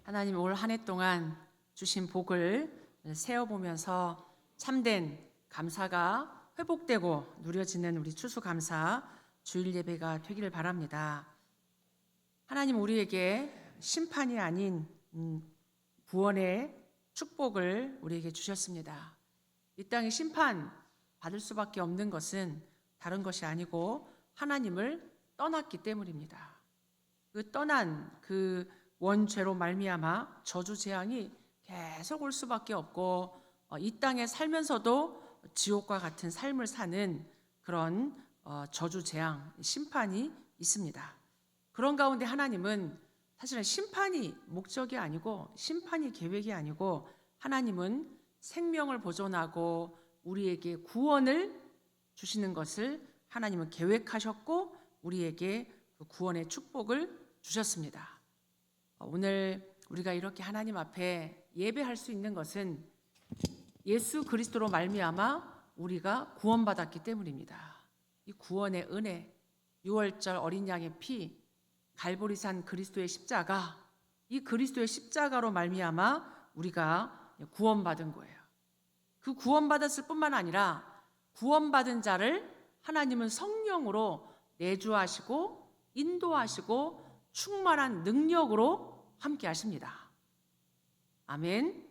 하나님 올 한 해 동안 주신 복을 세어보면서 참된 감사가 회복되고 누려지는 우리 추수감사 주일 예배가 되기를 바랍니다. 하나님 우리에게 심판이 아닌 구원의 축복을 우리에게 주셨습니다. 이 땅에 심판 받을 수밖에 없는 것은 다른 것이 아니고 하나님을 떠났기 때문입니다. 그 떠난 그 원죄로 말미암아 저주 재앙이 계속 올 수밖에 없고 이 땅에 살면서도 지옥과 같은 삶을 사는 그런 저주 재앙, 심판이 있습니다. 그런 가운데 하나님은 사실은 심판이 목적이 아니고 심판이 계획이 아니고 하나님은 생명을 보존하고 우리에게 구원을 주시는 것을 하나님은 계획하셨고 우리에게 그 구원의 축복을 주셨습니다. 오늘 우리가 이렇게 하나님 앞에 예배할 수 있는 것은 예수 그리스도로 말미암아 우리가 구원받았기 때문입니다. 이 구원의 은혜, 6월절 어린 양의 피, 갈보리산 그리스도의 십자가, 이 그리스도의 십자가로 말미암아 우리가 구원받은 거예요. 그 구원받았을 뿐만 아니라 구원받은 자를 하나님은 성령으로 내주하시고 인도하시고 충만한 능력으로 함께 하십니다. 아멘.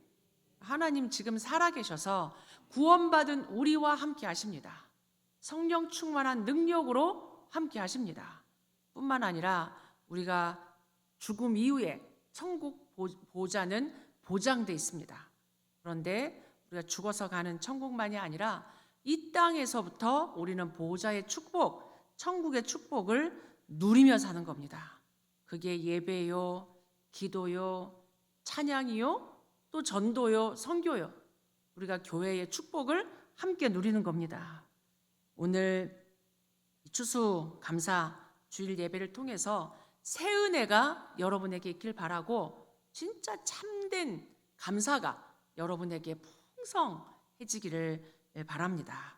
하나님 지금 살아계셔서 구원받은 우리와 함께 하십니다. 성령 충만한 능력으로 함께 하십니다. 뿐만 아니라 우리가 죽음 이후에 천국 보좌는 보장되어 있습니다. 그런데 우리가 죽어서 가는 천국만이 아니라 이 땅에서부터 우리는 보좌의 축복, 천국의 축복을 누리며 사는 겁니다. 그게 예배요, 기도요, 찬양이요, 또 전도요, 선교요. 우리가 교회의 축복을 함께 누리는 겁니다. 오늘 추수 감사 주일 예배를 통해서 새 은혜가 여러분에게 있길 바라고 진짜 참된 감사가 여러분에게 풍성해지기를 바랍니다.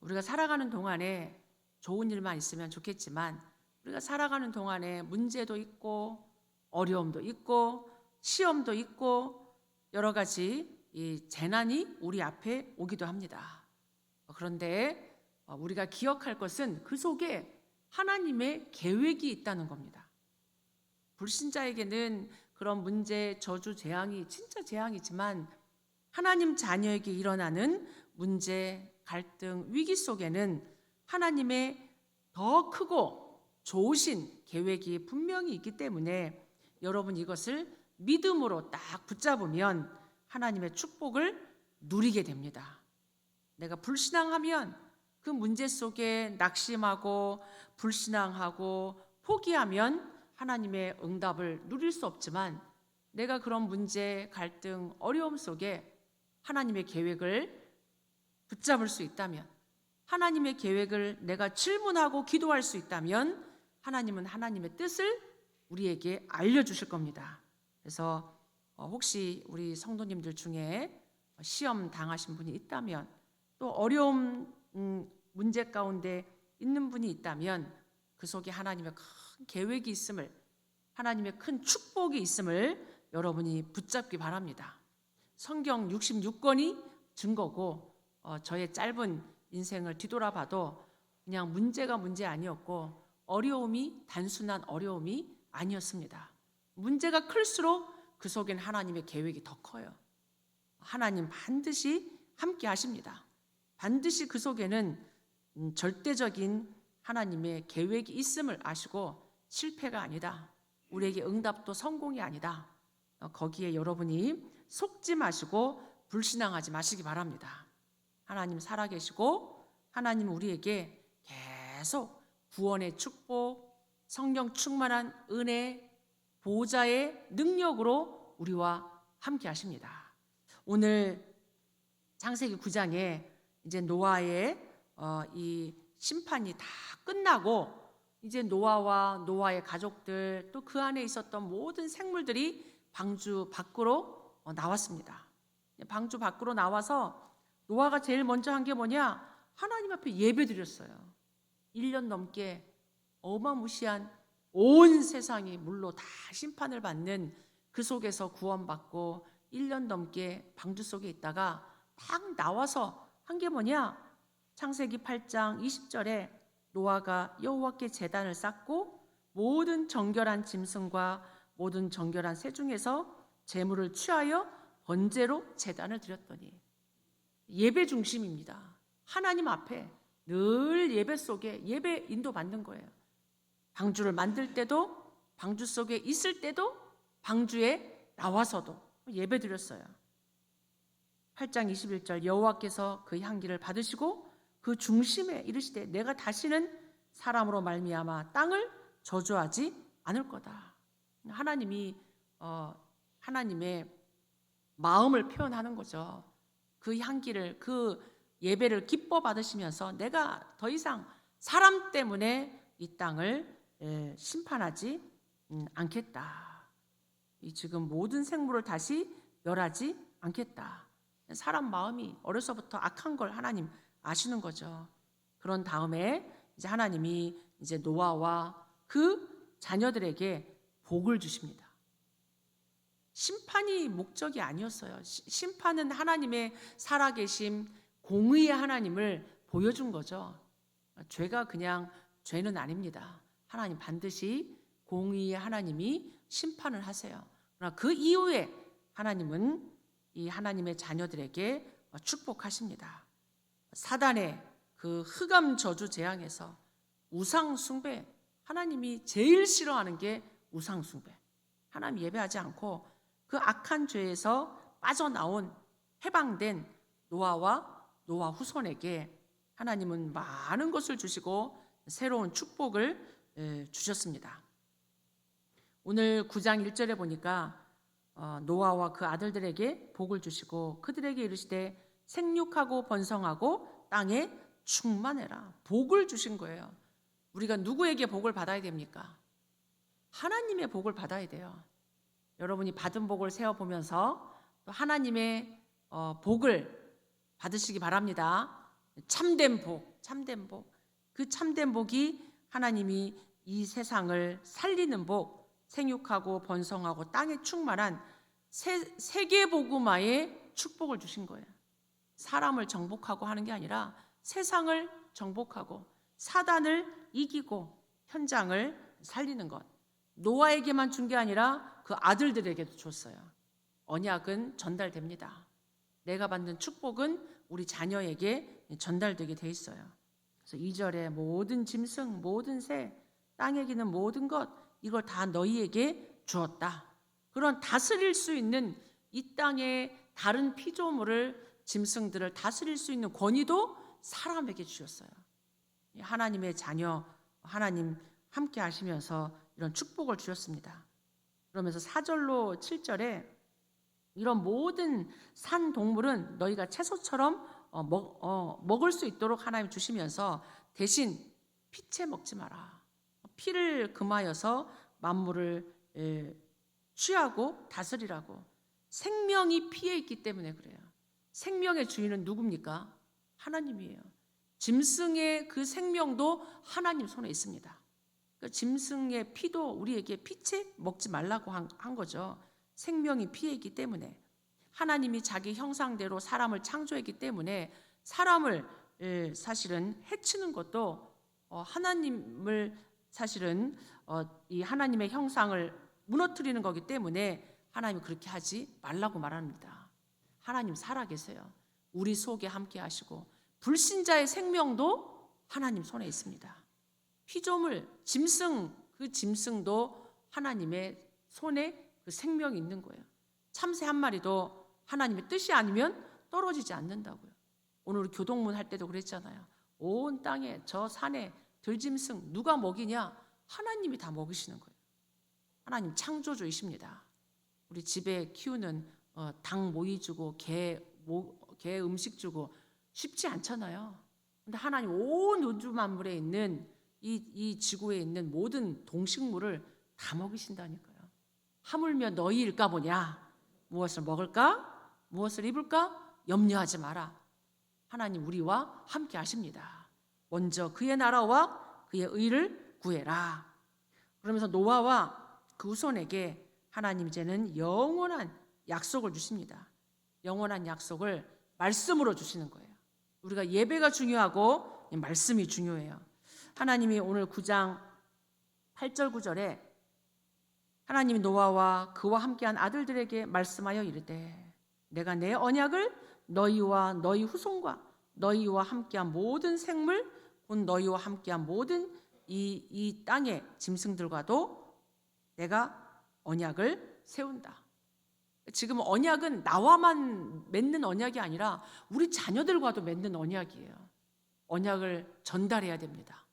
우리가 살아가는 동안에 좋은 일만 있으면 좋겠지만 우리가 살아가는 동안에 문제도 있고 어려움도 있고 시험도 있고 여러 가지 이 재난이 우리 앞에 오기도 합니다. 그런데 우리가 기억할 것은 그 속에 하나님의 계획이 있다는 겁니다. 불신자에게는 그런 문제, 저주, 재앙이 진짜 재앙이지만 하나님 자녀에게 일어나는 문제, 갈등, 위기 속에는 하나님의 더 크고 좋으신 계획이 분명히 있기 때문에 여러분 이것을 믿음으로 딱 붙잡으면 하나님의 축복을 누리게 됩니다. 내가 불신앙하면 그 문제 속에 낙심하고 불신앙하고 포기하면 하나님의 응답을 누릴 수 없지만 내가 그런 문제, 갈등, 어려움 속에 하나님의 계획을 붙잡을 수 있다면 하나님의 계획을 내가 질문하고 기도할 수 있다면 하나님은 하나님의 뜻을 우리에게 알려주실 겁니다. 그래서 혹시 우리 성도님들 중에 시험 당하신 분이 있다면 또 어려움 문제 가운데 있는 분이 있다면 그 속에 하나님의 큰 계획이 있음을 하나님의 큰 축복이 있음을 여러분이 붙잡기 바랍니다. 성경 66권이 증거고 저의 짧은 인생을 뒤돌아봐도 그냥 문제가 문제 아니었고 어려움이 단순한 어려움이 아니었습니다. 문제가 클수록 그 속엔 하나님의 계획이 더 커요. 하나님 반드시 함께 하십니다. 반드시 그 속에는 절대적인 하나님의 계획이 있음을 아시고 실패가 아니다. 우리에게 응답도 성공이 아니다. 거기에 여러분이 속지 마시고 불신앙하지 마시기 바랍니다. 하나님 살아계시고 하나님 우리에게 계속 구원의 축복, 성령 충만한 은혜, 보좌의 능력으로 우리와 함께 하십니다. 오늘 창세기 9장에 이제 노아의 이 심판이 다 끝나고 이제 노아와 노아의 가족들 또 그 안에 있었던 모든 생물들이 방주 밖으로 나왔습니다. 방주 밖으로 나와서 노아가 제일 먼저 한 게 뭐냐? 하나님 앞에 예배드렸어요. 1년 넘게 어마무시한 온 세상이 물로 다 심판을 받는 그 속에서 구원받고 1년 넘게 방주 속에 있다가 딱 나와서 한 게 뭐냐? 창세기 8장 20절에 노아가 여호와께 제단을 쌓고 모든 정결한 짐승과 모든 정결한 새 중에서 제물을 취하여 번제로 제단을 드렸더니, 예배 중심입니다. 하나님 앞에 늘 예배 속에 예배 인도받는 거예요. 방주를 만들 때도, 방주 속에 있을 때도, 방주에 나와서도 예배 드렸어요. 8장 21절 여호와께서 그 향기를 받으시고 그 중심에 이르시되 내가 다시는 사람으로 말미암아 땅을 저주하지 않을 거다. 하나님이 하나님의 마음을 표현하는 거죠. 그 향기를, 그 예배를 기뻐 받으시면서 내가 더 이상 사람 때문에 이 땅을 심판하지 않겠다. 지금 모든 생물을 다시 멸하지 않겠다. 사람 마음이 어려서부터 악한 걸 하나님 아시는 거죠. 그런 다음에 이제 하나님이 이제 노아와 그 자녀들에게 복을 주십니다. 심판이 목적이 아니었어요. 심판은 하나님의 살아계심, 공의의 하나님을 보여준 거죠. 죄가 그냥 죄는 아닙니다. 하나님 반드시 공의의 하나님이 심판을 하세요. 그러나 그 이후에 하나님은 이 하나님의 자녀들에게 축복하십니다. 사단의 그 흑암 저주 재앙에서 우상 숭배, 하나님이 제일 싫어하는 게 우상 숭배. 하나님 예배하지 않고 그 악한 죄에서 빠져나온 해방된 노아와 노아 후손에게 하나님은 많은 것을 주시고 새로운 축복을 주셨습니다. 오늘 9장 1절에 보니까 노아와 그 아들들에게 복을 주시고 그들에게 이르시되 생육하고 번성하고 땅에 충만해라. 복을 주신 거예요. 우리가 누구에게 복을 받아야 됩니까? 하나님의 복을 받아야 돼요. 여러분이 받은 복을 세어보면서 또 하나님의 복을 받으시기 바랍니다. 참된 복, 참된 복. 그 참된 복이 하나님이 이 세상을 살리는 복, 생육하고 번성하고 땅에 충만한 세계복음화의 축복을 주신 거예요. 사람을 정복하고 하는 게 아니라 세상을 정복하고 사단을 이기고 현장을 살리는 것. 노아에게만 준 게 아니라 그 아들들에게도 줬어요. 언약은 전달됩니다. 내가 받는 축복은 우리 자녀에게 전달되게 돼 있어요. 그래서 2절에 모든 짐승, 모든 새, 땅에 기는 모든 것, 이걸 다 너희에게 주었다. 그런 다스릴 수 있는 이 땅의 다른 피조물을, 짐승들을 다스릴 수 있는 권위도 사람에게 주셨어요. 하나님의 자녀, 하나님 함께 하시면서 이런 축복을 주셨습니다. 그러면서 4절로 7절에 이런 모든 산 동물은 너희가 채소처럼 먹을 수 있도록 하나님 주시면서 대신 피채 먹지 마라. 피를 금하여서 만물을 취하고 다스리라고. 생명이 피에 있기 때문에 그래요. 생명의 주인은 누굽니까? 하나님이에요. 짐승의 그 생명도 하나님 손에 있습니다. 그 짐승의 피도 우리에게 피채 먹지 말라고 한 거죠. 생명이 피에 있기 때문에. 하나님이 자기 형상대로 사람을 창조했기 때문에 사람을 사실은 해치는 것도 하나님을 사실은 이 하나님의 형상을 무너뜨리는 거기 때문에 하나님이 그렇게 하지 말라고 말합니다. 하나님 살아계세요. 우리 속에 함께 하시고 불신자의 생명도 하나님 손에 있습니다. 피조물, 짐승, 그 짐승도 하나님의 손에 그 생명이 있는 거예요. 참새 한 마리도 하나님의 뜻이 아니면 떨어지지 않는다고요. 오늘 우리 교동문 할 때도 그랬잖아요. 온 땅에 저 산에 들짐승 누가 먹이냐? 하나님이 다 먹이시는 거예요. 하나님 창조주이십니다. 우리 집에 키우는 닭 모이 주고 개 음식 주고 쉽지 않잖아요. 근데 하나님 온 우주 만물에 있는 이 지구에 있는 모든 동식물을 다 먹이신다니까요. 하물며 너희일까 보냐? 무엇을 먹을까? 무엇을 입을까? 염려하지 마라. 하나님 우리와 함께 하십니다. 먼저 그의 나라와 그의 의를 구해라. 그러면서 노아와 그 후손에게 하나님 이제는 영원한 약속을 주십니다. 영원한 약속을 말씀으로 주시는 거예요. 우리가 예배가 중요하고 말씀이 중요해요. 하나님이 오늘 9장 8절 9절에 하나님이 노아와 그와 함께한 아들들에게 말씀하여 이르되 내가 내 언약을 너희와 너희 후손과 너희와 함께한 모든 생물 곧 너희와 함께한 모든 이 땅의 짐승들과도 내가 언약을 세운다. 지금 언약은 나와만 맺는 언약이 아니라 우리 자녀들과도 맺는 언약이에요. 언약을 전달해야 됩니다.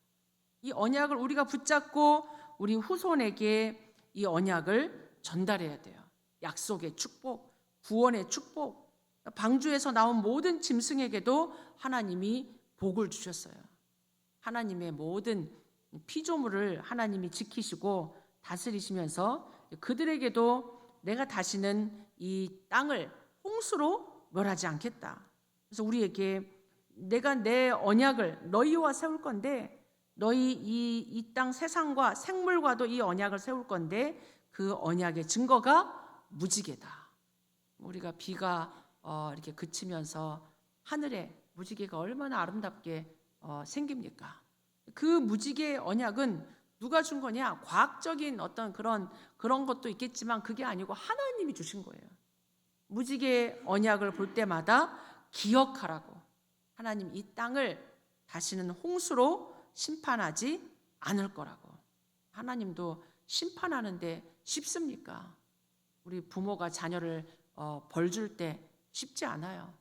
이 언약을 우리가 붙잡고 우리 후손에게 이 언약을 전달해야 돼요. 약속의 축복, 구원의 축복, 방주에서 나온 모든 짐승에게도 하나님이 복을 주셨어요. 하나님의 모든 피조물을 하나님이 지키시고 다스리시면서 그들에게도 내가 다시는 이 땅을 홍수로 멸하지 않겠다. 그래서 우리에게 내가 내 언약을 너희와 세울 건데 너희 이 땅 세상과 생물과도 이 언약을 세울 건데 그 언약의 증거가 무지개다. 우리가 비가 이렇게 그치면서 하늘에 무지개가 얼마나 아름답게 생깁니까? 그 무지개의 언약은 누가 준 거냐? 과학적인 어떤 그런 것도 있겠지만 그게 아니고 하나님이 주신 거예요. 무지개 언약을 볼 때마다 기억하라고. 하나님 이 땅을 다시는 홍수로 심판하지 않을 거라고. 하나님도 심판하는데 쉽습니까? 우리 부모가 자녀를 벌 줄 때 쉽지 않아요.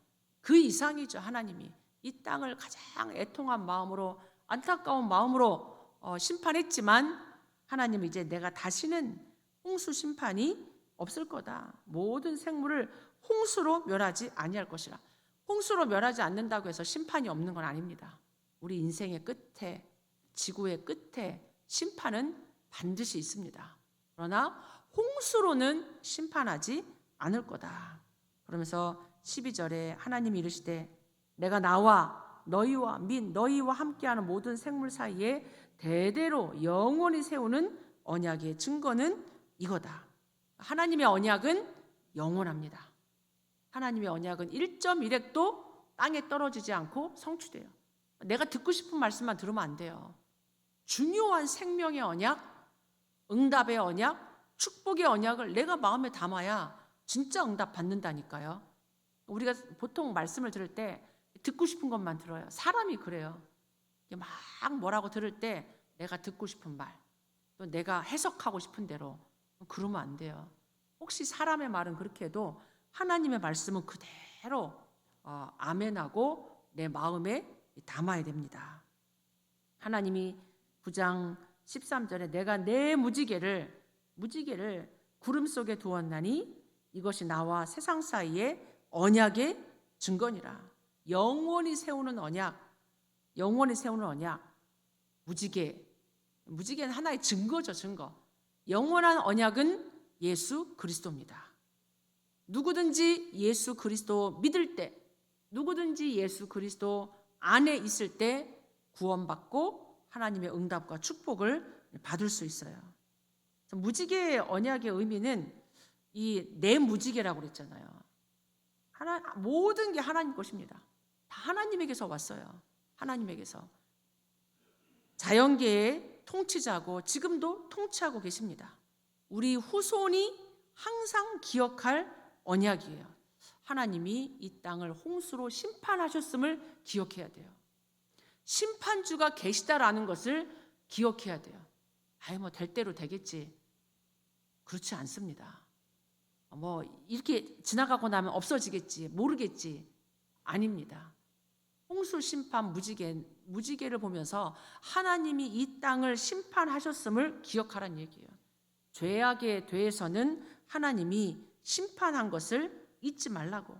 그 이상이죠. 하나님이 이 땅을 가장 애통한 마음으로 안타까운 마음으로 심판했지만 하나님이 이제 내가 다시는 홍수 심판이 없을 거다. 모든 생물을 홍수로 멸하지 아니할 것이라. 홍수로 멸하지 않는다고 해서 심판이 없는 건 아닙니다. 우리 인생의 끝에, 지구의 끝에 심판은 반드시 있습니다. 그러나 홍수로는 심판하지 않을 거다. 그러면서 12절에 하나님이 이르시되 내가 나와 너희와 및 너희와 함께하는 모든 생물 사이에 대대로 영원히 세우는 언약의 증거는 이거다. 하나님의 언약은 영원합니다. 하나님의 언약은 1.1획도 땅에 떨어지지 않고 성취돼요. 내가 듣고 싶은 말씀만 들으면 안 돼요. 중요한 생명의 언약, 응답의 언약, 축복의 언약을 내가 마음에 담아야 진짜 응답 받는다니까요. 우리가 보통 말씀을 들을 때 듣고 싶은 것만 들어요. 사람이 그래요. 막 뭐라고 들을 때 내가 듣고 싶은 말, 또 내가 해석하고 싶은 대로 그러면 안 돼요. 혹시 사람의 말은 그렇게 해도 하나님의 말씀은 그대로 아멘하고 내 마음에 담아야 됩니다. 하나님이 9장 13절에 내가 내 무지개를 구름 속에 두었나니 이것이 나와 세상 사이에 언약의 증거니라. 영원히 세우는 언약, 무지개는 하나의 증거죠, 증거. 영원한 언약은 예수 그리스도입니다. 누구든지 예수 그리스도 믿을 때, 누구든지 예수 그리스도 안에 있을 때 구원받고 하나님의 응답과 축복을 받을 수 있어요. 무지개의 언약의 의미는 이 내 무지개라고 그랬잖아요. 모든 게 하나님 것입니다. 다 하나님에게서 왔어요. 하나님에게서. 자연계의 통치자고 지금도 통치하고 계십니다. 우리 후손이 항상 기억할 언약이에요. 하나님이 이 땅을 홍수로 심판하셨음을 기억해야 돼요. 심판주가 계시다라는 것을 기억해야 돼요. 될 대로 되겠지. 그렇지 않습니다. 이렇게 지나가고 나면 없어지겠지, 모르겠지. 아닙니다. 홍수 심판 무지개를 보면서 하나님이 이 땅을 심판하셨음을 기억하라는 얘기예요. 죄악에 대해서는 하나님이 심판한 것을 잊지 말라고.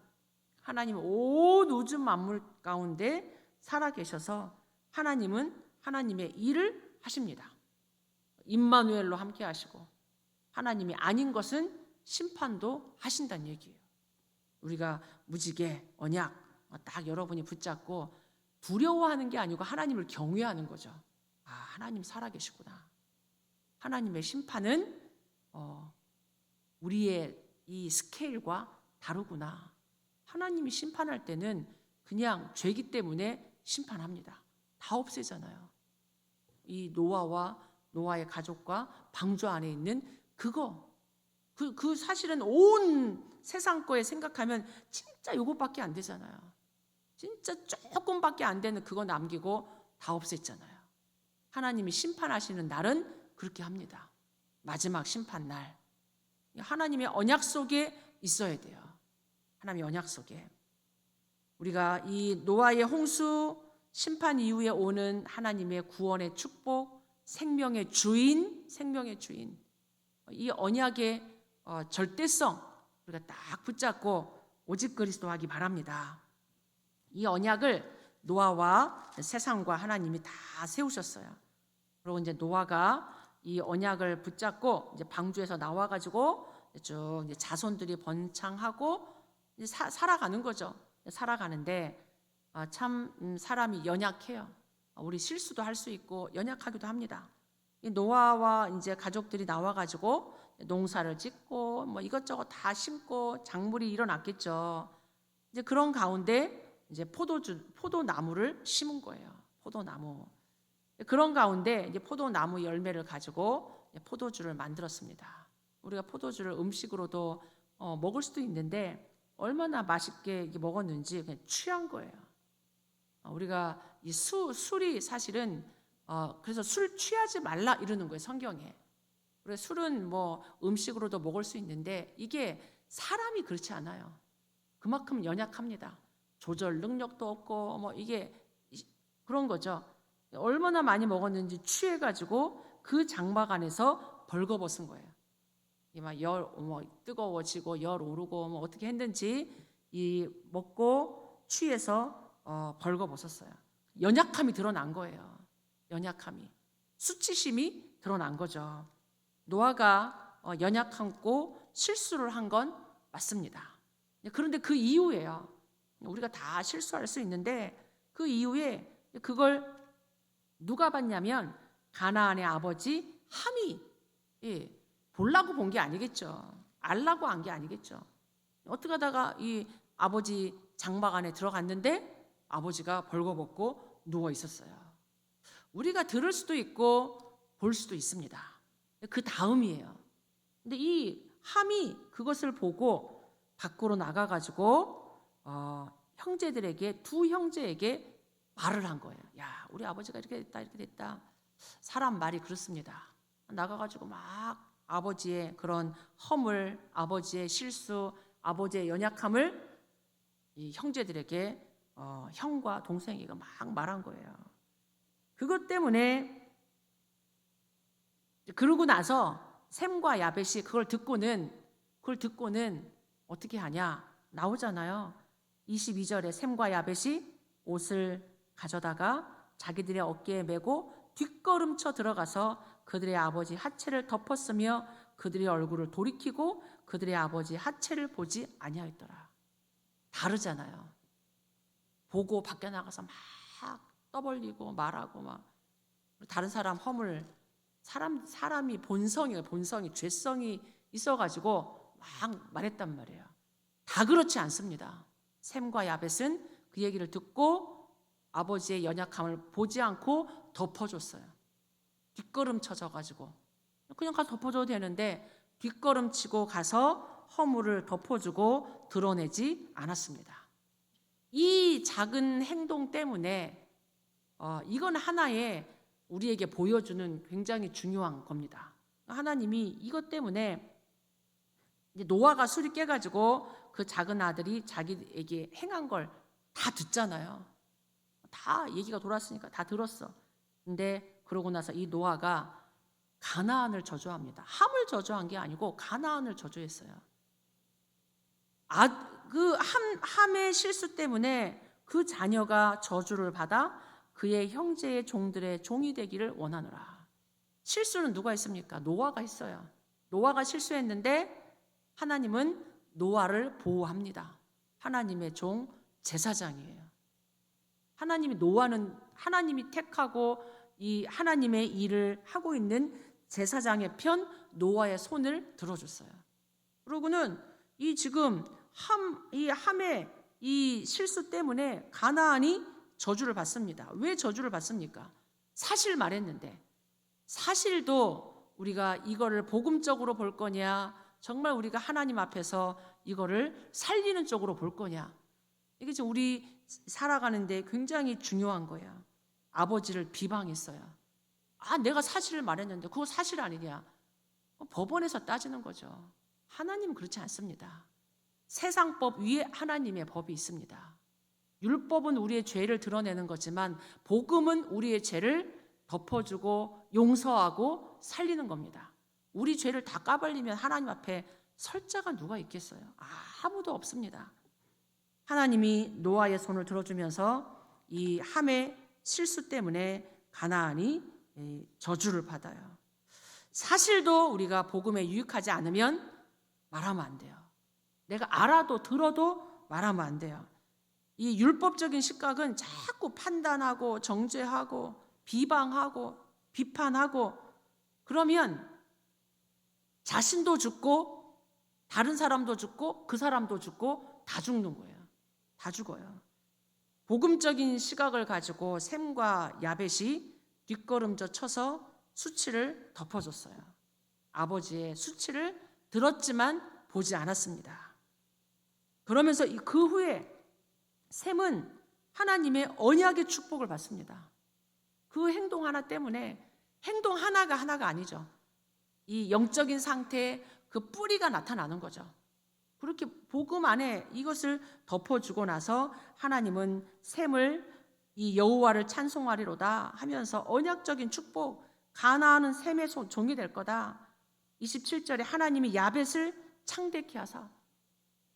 하나님은 온 우주 만물 가운데 살아계셔서 하나님은 하나님의 일을 하십니다. 임마누엘로 함께 하시고 하나님이 아닌 것은 심판도 하신다는 얘기예요. 우리가 무지개, 언약 딱 여러분이 붙잡고 두려워하는 게 아니고 하나님을 경외하는 거죠. 하나님 살아계시구나. 하나님의 심판은 우리의 이 스케일과 다르구나. 하나님이 심판할 때는 그냥 죄기 때문에 심판합니다. 다 없애잖아요. 이 노아와 노아의 가족과 방주 안에 있는 그거, 그 사실은 온 세상 거에 생각하면 진짜 요것밖에 안 되잖아요. 진짜 조금밖에 안 되는 그거 남기고 다 없앴잖아요. 하나님이 심판하시는 날은 그렇게 합니다. 마지막 심판 날. 하나님의 언약 속에 있어야 돼요. 하나님의 언약 속에. 우리가 이 노아의 홍수 심판 이후에 오는 하나님의 구원의 축복, 생명의 주인, 이 언약의 절대성 우리가 딱 붙잡고 오직 그리스도 하기 바랍니다. 이 언약을 노아와 세상과 하나님이 다 세우셨어요. 그리고 이제 노아가 이 언약을 붙잡고 이제 방주에서 나와가지고 쭉 이제 자손들이 번창하고 이제 살아가는 거죠. 살아가는데 참 사람이 연약해요. 우리 실수도 할 수 있고 연약하기도 합니다. 이 노아와 이제 가족들이 나와가지고 농사를 짓고 뭐 이것저것 다 심고 작물이 일어났겠죠. 이제 그런 가운데 이제 포도나무를 심은 거예요. 포도나무. 그런 가운데 이제 포도나무 열매를 가지고 포도주를 만들었습니다. 우리가 포도주를 음식으로도 먹을 수도 있는데 얼마나 맛있게 먹었는지 그냥 취한 거예요. 우리가 이 술이 사실은 그래서 술 취하지 말라 이러는 거예요, 성경에. 그래서 술은 뭐 음식으로도 먹을 수 있는데 이게 사람이 그렇지 않아요. 그만큼 연약합니다. 조절 능력도 없고 뭐 이게 그런 거죠. 얼마나 많이 먹었는지 취해가지고 그 장막 안에서 벌거벗은 거예요. 막 뜨거워지고 열 오르고 뭐 어떻게 했는지 이 먹고 취해서 벌거벗었어요. 연약함이 드러난 거예요. 연약함이, 수치심이 드러난 거죠. 노아가 연약하고 실수를 한 건 맞습니다. 그런데 그 이후에요. 우리가 다 실수할 수 있는데 그 이후에 그걸 누가 봤냐면 가나안의 아버지 함이 보려고 본 게 아니겠죠. 알라고 한 게 아니겠죠. 어떻게 하다가 이 아버지 장막 안에 들어갔는데 아버지가 벌거벗고 누워 있었어요. 우리가 들을 수도 있고 볼 수도 있습니다. 그 다음이에요. 근데 이 함이 그것을 보고 밖으로 나가가지고 형제들에게, 두 형제에게 말을 한 거예요. 야, 우리 아버지가 이렇게 됐다. 사람 말이 그렇습니다. 나가가지고 막 아버지의 그런 허물, 아버지의 실수, 아버지의 연약함을 이 형제들에게 형과 동생에게 막 말한 거예요. 그것 때문에 그러고 나서 셈과 야벳이 그걸 듣고는 어떻게 하냐? 나오잖아요. 22절에 셈과 야벳이 옷을 가져다가 자기들의 어깨에 메고 뒷걸음쳐 들어가서 그들의 아버지 하체를 덮었으며 그들의 얼굴을 돌이키고 그들의 아버지 하체를 보지 아니하였더라. 다르잖아요. 보고 밖에 나가서 막 떠벌리고 말하고 막 다른 사람 허물, 사람이 본성이 죄성이 있어가지고 막 말했단 말이에요. 다 그렇지 않습니다. 셈과 야벳은 그 얘기를 듣고 아버지의 연약함을 보지 않고 덮어줬어요. 뒷걸음쳐져가지고 그냥 가서 덮어줘도 되는데 뒷걸음치고 가서 허물을 덮어주고 드러내지 않았습니다. 이 작은 행동 때문에 이건 하나의 우리에게 보여주는 굉장히 중요한 겁니다. 하나님이 이것 때문에 이제 노아가 술이 깨가지고 그 작은 아들이 자기에게 행한 걸 다 듣잖아요. 다 얘기가 돌았으니까 다 들었어. 근데 그러고 나서 이 노아가 가나안을 저주합니다. 함을 저주한 게 아니고 가나안을 저주했어요. 그 함의 실수 때문에 그 자녀가 저주를 받아 그의 형제의 종들의 종이 되기를 원하노라. 실수는 누가 했습니까? 노아가 했어요. 노아가 실수했는데 하나님은 노아를 보호합니다. 하나님의 종 제사장이에요. 하나님이 택하고 이 하나님의 일을 하고 있는 제사장의 편 노아의 손을 들어줬어요. 그러고는 이 지금 이 함의 이 실수 때문에 가나안이 저주를 받습니다. 왜 저주를 받습니까? 사실 말했는데, 사실도 우리가 이거를 복음적으로 볼 거냐, 정말 우리가 하나님 앞에서 이거를 살리는 쪽으로 볼 거냐, 이게 지금 우리 살아가는데 굉장히 중요한 거야. 아버지를 비방했어요. 내가 사실을 말했는데 그거 사실 아니냐? 법원에서 따지는 거죠. 하나님은 그렇지 않습니다. 세상법 위에 하나님의 법이 있습니다. 율법은 우리의 죄를 드러내는 거지만 복음은 우리의 죄를 덮어주고 용서하고 살리는 겁니다. 우리 죄를 다 까발리면 하나님 앞에 설 자가 누가 있겠어요? 아무도 없습니다. 하나님이 노아의 손을 들어주면서 이 함의 실수 때문에 가나안이 저주를 받아요. 사실도 우리가 복음에 유익하지 않으면 말하면 안 돼요. 내가 알아도 들어도 말하면 안 돼요. 이 율법적인 시각은 자꾸 판단하고 정죄하고 비방하고 비판하고 그러면 자신도 죽고 다른 사람도 죽고 그 사람도 죽고 다 죽는 거예요. 다 죽어요. 복음적인 시각을 가지고 셈과 야벳이 뒷걸음져 쳐서 수치를 덮어줬어요. 아버지의 수치를 들었지만 보지 않았습니다. 그러면서 그 후에 셈은 하나님의 언약의 축복을 받습니다. 그 행동 하나 때문에, 행동 하나가 아니죠. 이 영적인 상태에 그 뿌리가 나타나는 거죠. 그렇게 복음 안에 이것을 덮어주고 나서 하나님은 셈을 이 여호와를 찬송하리로다 하면서 언약적인 축복, 가나안은 셈의 종이 될 거다. 27절에 하나님이 야벳을 창대케 하사,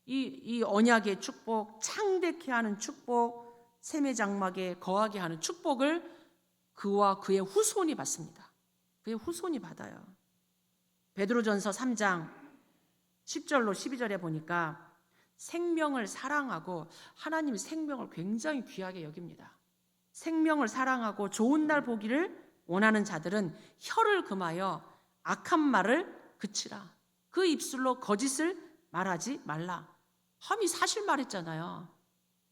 이 언약의 축복, 창대케 하는 축복, 셈의 장막에 거하게 하는 축복을 그와 그의 후손이 받습니다. 그의 후손이 받아요. 베드로전서 3장 10절로 12절에 보니까 생명을 사랑하고, 하나님이 생명을 굉장히 귀하게 여깁니다. 생명을 사랑하고 좋은 날 보기를 원하는 자들은 혀를 금하여 악한 말을 그치라. 그 입술로 거짓을 말하지 말라. 함이 사실 말했잖아요.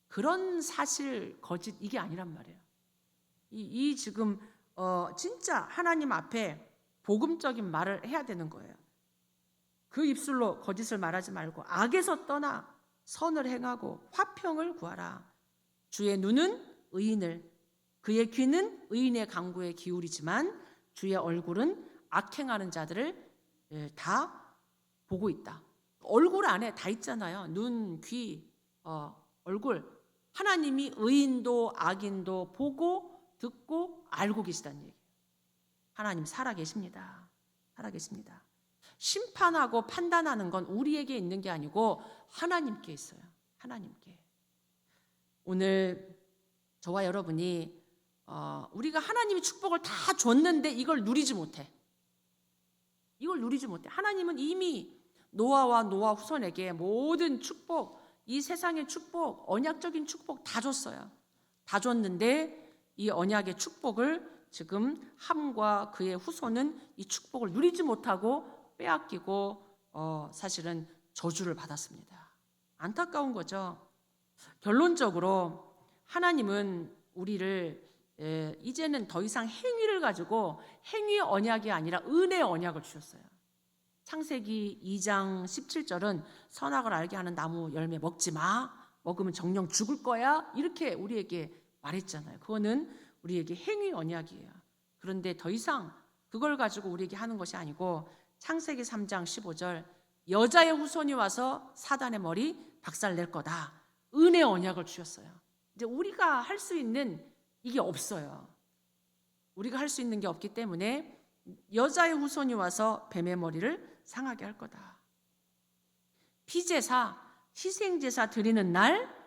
그런 사실 거짓 이게 아니란 말이에요. 이 지금 진짜 하나님 앞에 복음적인 말을 해야 되는 거예요. 그 입술로 거짓을 말하지 말고 악에서 떠나 선을 행하고 화평을 구하라. 주의 눈은 의인을, 그의 귀는 의인의 강구에 기울이지만 주의 얼굴은 악행하는 자들을 다 보고 있다. 얼굴 안에 다 있잖아요. 눈, 귀, 얼굴. 하나님이 의인도 악인도 보고 듣고 알고 계시다는 얘기예요. 하나님 살아계십니다. 살아계십니다. 심판하고 판단하는 건 우리에게 있는 게 아니고 하나님께 있어요. 하나님께. 오늘 저와 여러분이 우리가 하나님이 축복을 다 줬는데 이걸 누리지 못해. 이걸 누리지 못해. 하나님은 이미 노아와 노아 후손에게 모든 축복, 이 세상의 축복, 언약적인 축복 다 줬어요. 다 줬는데 이 언약의 축복을 지금 함과 그의 후손은 이 축복을 누리지 못하고 빼앗기고 사실은 저주를 받았습니다. 안타까운 거죠. 결론적으로 하나님은 우리를 이제는 더 이상 행위를 가지고 행위의 언약이 아니라 은혜의 언약을 주셨어요. 창세기 2장 17절은 선악을 알게 하는 나무 열매 먹지 마. 먹으면 정령 죽을 거야. 이렇게 우리에게 말했잖아요. 그거는 우리에게 행위 언약이에요. 그런데 더 이상 그걸 가지고 우리에게 하는 것이 아니고 창세기 3장 15절 여자의 후손이 와서 사단의 머리 박살낼 거다. 은혜 언약을 주셨어요. 이제 우리가 할 수 있는 이게 없어요. 우리가 할 수 있는 게 없기 때문에 여자의 후손이 와서 뱀의 머리를 상하게 할 거다. 피제사, 희생제사 드리는 날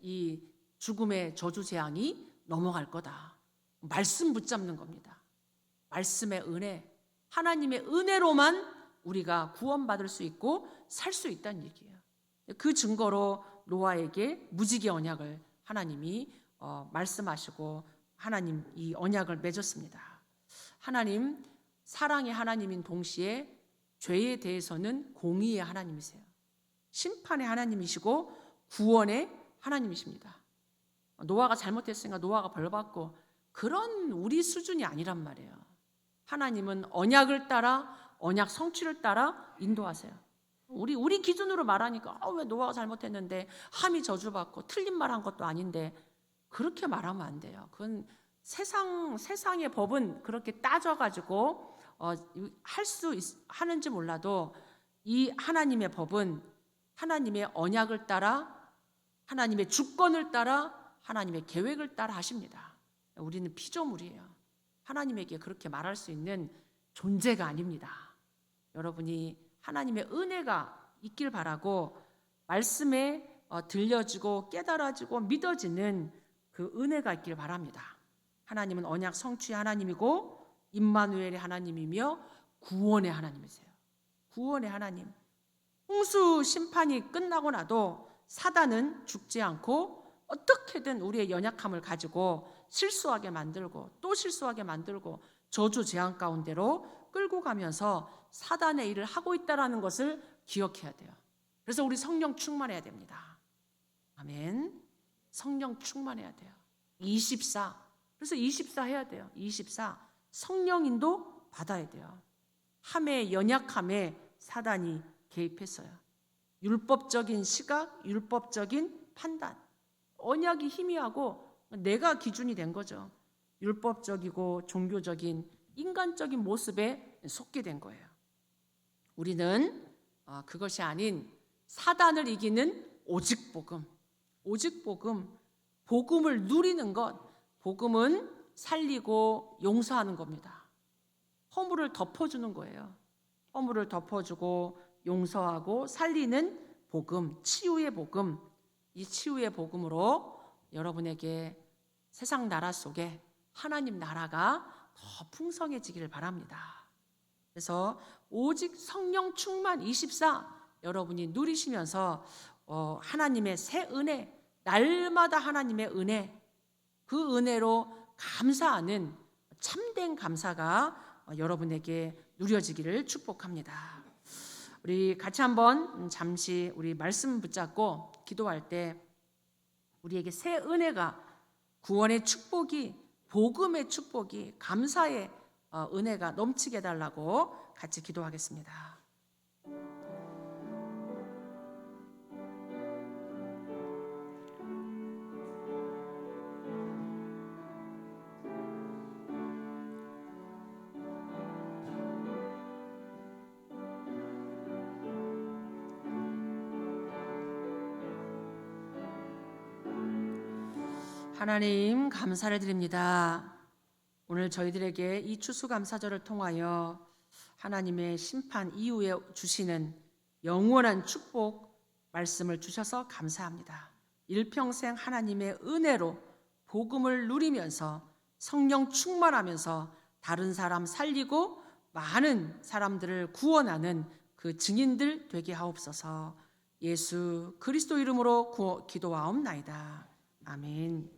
이 죽음의 저주 재앙이 넘어갈 거다. 말씀 붙잡는 겁니다. 말씀의 은혜, 하나님의 은혜로만 우리가 구원받을 수 있고 살 수 있다는 얘기예요. 그 증거로 노아에게 무지개 언약을 하나님이 말씀하시고 하나님 이 언약을 맺었습니다. 하나님, 사랑의 하나님인 동시에 죄에 대해서는 공의의 하나님이세요. 심판의 하나님이시고 구원의 하나님이십니다. 노아가 잘못했으니까 노아가 벌받고 그런 우리 수준이 아니란 말이에요. 하나님은 언약을 따라 언약 성취를 따라 인도하세요. 우리 기준으로 말하니까 왜 노아가 잘못했는데 함이 저주받고 틀린 말 한 것도 아닌데 그렇게 말하면 안 돼요. 그건 세상의 법은 그렇게 따져가지고 하는지 몰라도 이 하나님의 법은 하나님의 언약을 따라 하나님의 주권을 따라 하나님의 계획을 따라 하십니다. 우리는 피조물이에요. 하나님에게 그렇게 말할 수 있는 존재가 아닙니다. 여러분이 하나님의 은혜가 있길 바라고 말씀에 들려지고 깨달아지고 믿어지는 그 은혜가 있길 바랍니다. 하나님은 언약 성취의 하나님이고 임마누엘의 하나님이며 구원의 하나님이세요. 구원의 하나님. 홍수 심판이 끝나고 나도 사단은 죽지 않고 어떻게든 우리의 연약함을 가지고 실수하게 만들고 또 실수하게 만들고 저주 재앙 가운데로 끌고 가면서 사단의 일을 하고 있다는 것을 기억해야 돼요. 그래서 우리 성령 충만해야 됩니다. 아멘. 성령 충만해야 돼요. 24. 그래서 24 해야 돼요. 24. 성령인도 받아야 돼요. 함의 연약함에 사단이 개입했어요. 율법적인 시각, 율법적인 판단. 언약이 희미하고 내가 기준이 된 거죠. 율법적이고 종교적인 인간적인 모습에 속게 된 거예요. 우리는 그것이 아닌 사단을 이기는 오직 복음, 오직 복음, 복음을 누리는 것. 복음은 살리고 용서하는 겁니다. 허물을 덮어주는 거예요. 허물을 덮어주고 용서하고 살리는 복음, 치유의 복음. 이 치유의 복음으로 여러분에게 세상 나라 속에 하나님 나라가 더 풍성해지기를 바랍니다. 그래서 오직 성령 충만 24 여러분이 누리시면서 하나님의 새 은혜, 날마다 하나님의 은혜, 그 은혜로 감사하는 참된 감사가 여러분에게 누려지기를 축복합니다. 우리 같이 한번 잠시 우리 말씀 붙잡고 기도할 때 우리에게 새 은혜가 구원의 축복이 복음의 축복이 감사의 은혜가 넘치게 해달라고 같이 기도하겠습니다. 하나님 감사를 드립니다. 오늘 저희들에게 이 추수감사절을 통하여 하나님의 심판 이후에 주시는 영원한 축복 말씀을 주셔서 감사합니다. 일평생 하나님의 은혜로 복음을 누리면서 성령 충만하면서 다른 사람 살리고 많은 사람들을 구원하는 그 증인들 되게 하옵소서. 예수 그리스도 이름으로 기도하옵나이다. 아멘.